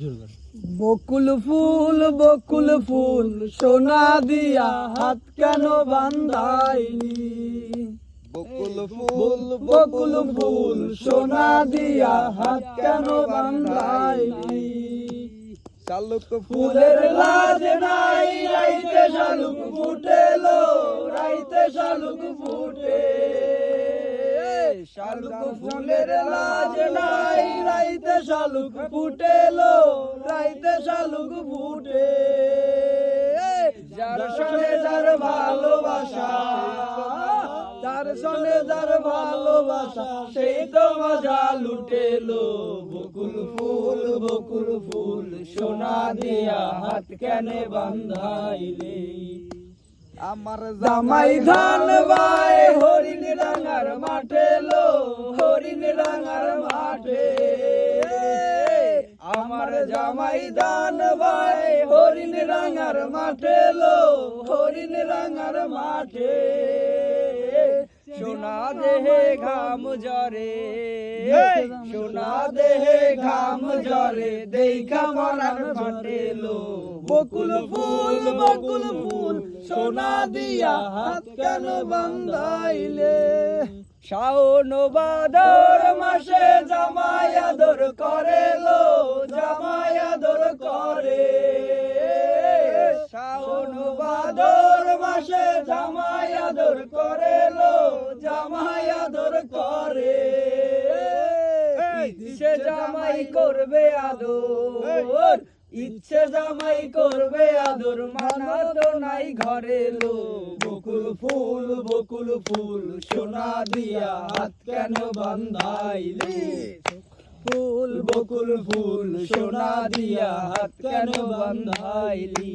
বকুল ফুল সোনা দিয়া হাত কেন বান্ধাইলি। বকুল ফুল সোনা দিয়া হাত কেন বান্ধাইলি। শালুক ফুলের লাজ নাই রাইতে শালুক ফুটেলো, রাইতে শালুক ফুটে। শালুক ফুলের লাজ নাই রাইতে শালুক ফুটেলো, রাইতে শালুক ফুটে। যার সনে যার ভালোবাসা, যার সনে যার ভালোবাসা, সেই তো মজা লুটেলো। বকুল ফুল সোনা দিয়া হাত কেনে বান্ধাইলে। আমার জামাই ধান বাই হরিণ ডাঙ্গার মাঠে লো, হরিণ ডাঙ্গার মাঠে। আমার জামাই ধান বাই হরিণ ডাঙ্গার মাঠে লো, হরিণ ডাঙ্গার মাঠে। সোনা দেহে ঘাম ঝরে, সোনা দেহে ঘাম ঝরে, দেখা মরার ফাটেলো। বকুল ফুল সোনা দিয়া হাত কেন বান্ধাইলে। শাওন ভাদর মাসে জামাই আদর করে লো, জামাই আদর করে। শাওন ভাদর মাসে জামাই আদর করে লো, জামাই আদর করে। ইচ্ছে জামাই করবে আদর, ইচ্ছে জামাই করবে আদর, মানা তো নাই ঘরে লো। বকুল ফুল সোনা দিয়া হাত কেন বান্ধাইলি। বকুল ফুল সোনা দিয়া হাত কেন বান্ধাইলি।